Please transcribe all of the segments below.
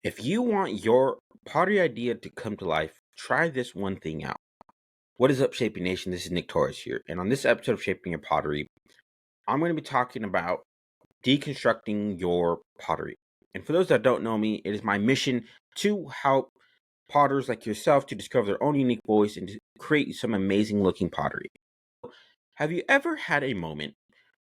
If you want your pottery idea to come to life, try this one thing out. What is up, Shaping Nation? This is Nick Torres here. And on this episode of Shaping Your Pottery, I'm going to be talking about deconstructing your pottery. And for those that don't know me, it is my mission to help potters like yourself to discover their own unique voice and to create some amazing looking pottery. Have you ever had a moment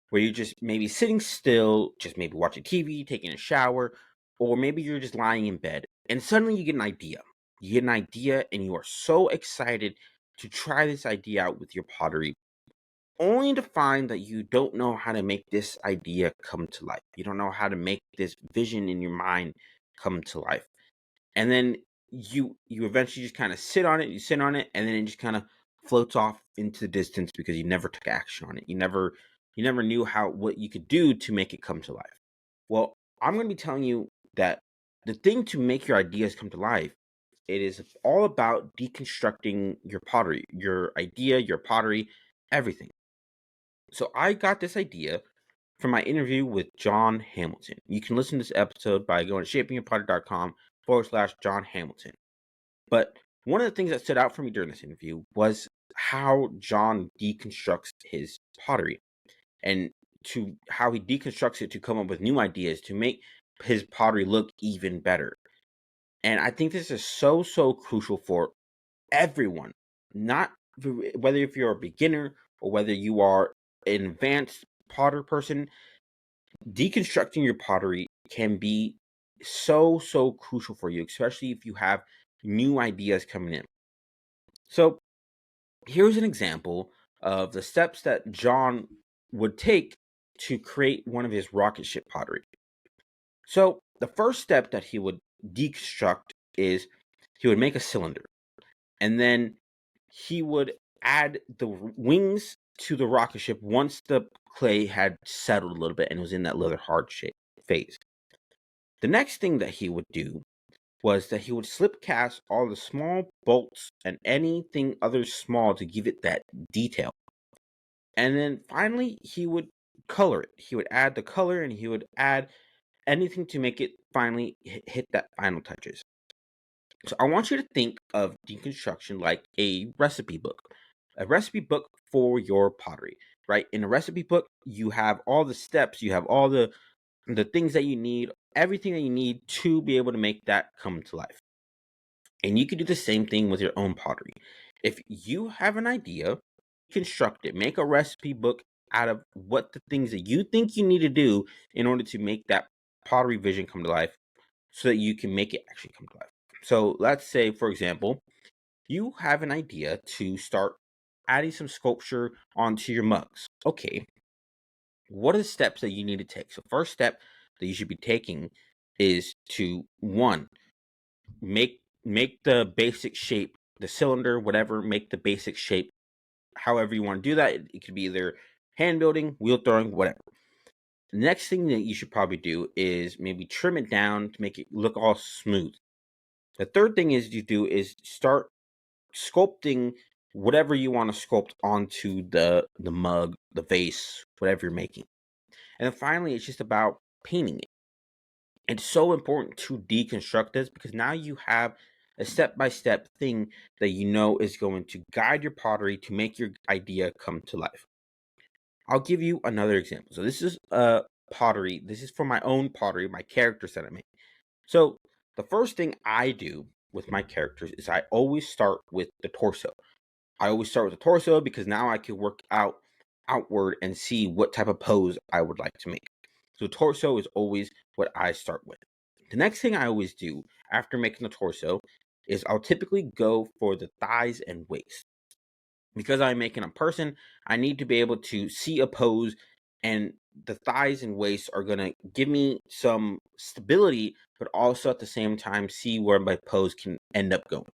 where you're just maybe sitting still, just maybe watching TV, taking a shower, or maybe you're just lying in bed and suddenly you get an idea? You get an idea and you are so excited to try this idea out with your pottery, only to find that you don't know how to make this idea come to life. You don't know how to make this vision in your mind come to life. And then you eventually just kind of sit on it, and then it just kind of floats off into the distance because you never took action on it. You never knew what you could do to make it come to life. Well, I'm going to be telling you that the thing to make your ideas come to life, it is all about deconstructing your pottery, your idea, your pottery, everything. So I got this idea from my interview with John Hamilton. You can listen to this episode by going to shapingyourpottery.com/John Hamilton. But one of the things that stood out for me during this interview was how John deconstructs his pottery, and to how he deconstructs it to come up with new ideas to make his pottery look even better. And I think this is so crucial for everyone, not whether if you're a beginner or whether you are an advanced potter person. Deconstructing your pottery can be so crucial for you, especially if you have new ideas coming in. So here's an example of the steps that John would take to create one of his rocket ship pottery. So the first step that he would deconstruct is he would make a cylinder, and then he would add the wings to the rocket ship once the clay had settled a little bit and was in that little hard shape phase. The next thing that he would do was that he would slip cast all the small bolts and anything other small to give it that detail. And then finally, he would color it. He would add the color and he would add anything to make it finally hit that final touches. So I want you to think of deconstruction like a recipe book for your pottery, right? In a recipe book, you have all the steps, you have all the things that you need, everything that you need to be able to make that come to life. And you can do the same thing with your own pottery. If you have an idea, construct it. Make a recipe book out of what the things that you think you need to do in order to make that pottery vision come to life so that you can make it actually come to life. So let's say, for example, you have an idea to start adding some sculpture onto your mugs. Okay, what are the steps that you need to take? So first step that you should be taking is to, one, make the basic shape, the cylinder, whatever, make the basic shape however you want to do that. It could be either hand building, wheel throwing, whatever. The next thing that you should probably do is maybe trim it down to make it look all smooth. The third thing is start sculpting whatever you want to sculpt onto the mug, the vase, whatever you're making. And then finally, it's just about painting it. It's so important to deconstruct this because now you have a step-by-step thing that you know is going to guide your pottery to make your idea come to life. I'll give you another example. So this is pottery. This is for my own pottery, my characters that I make. So the first thing I do with my characters is I always start with the torso. I always start with the torso because now I can work outward and see what type of pose I would like to make. So torso is always what I start with. The next thing I always do after making the torso is I'll typically go for the thighs and waist. Because I'm making a person, I need to be able to see a pose, and the thighs and waist are going to give me some stability, but also at the same time see where my pose can end up going.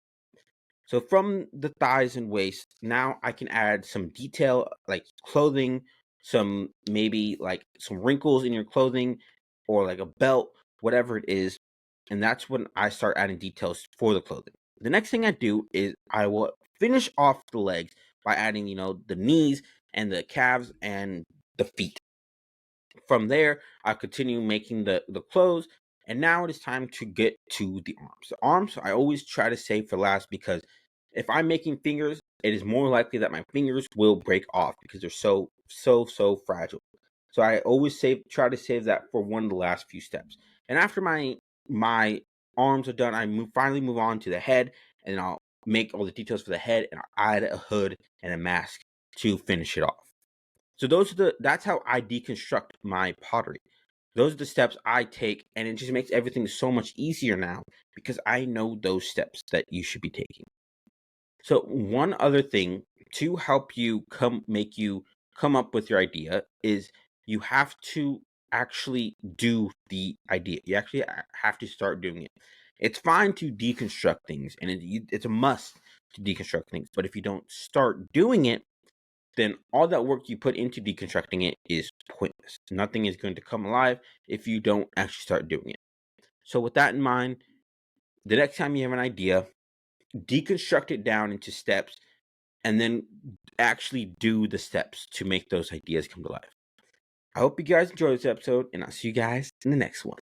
So from the thighs and waist, now I can add some detail like clothing, some maybe like some wrinkles in your clothing or like a belt, whatever it is. And that's when I start adding details for the clothing. The next thing I do is I will finish off the legs by adding, the knees and the calves and the feet. From there, I continue making the clothes, And now it is time to get to the arms. The arms I always try to save for last because if I'm making fingers, it is more likely that my fingers will break off because they're so fragile. So I always try to save that for one of the last few steps. And after my arms are done, finally move on to the head, and I'll make all the details for the head, and I'll add a hood and a mask to finish it off. So that's how I deconstruct my pottery. Those are the steps I take, and it just makes everything so much easier now because I know those steps that you should be taking. So one other thing to help you come up with your idea is you have to actually do the idea. You actually have to start doing it. It's fine to deconstruct things, and it's a must to deconstruct things. But if you don't start doing it, then all that work you put into deconstructing it is pointless. Nothing is going to come alive if you don't actually start doing it. So with that in mind, the next time you have an idea, deconstruct it down into steps and then actually do the steps to make those ideas come to life. I hope you guys enjoyed this episode, and I'll see you guys in the next one.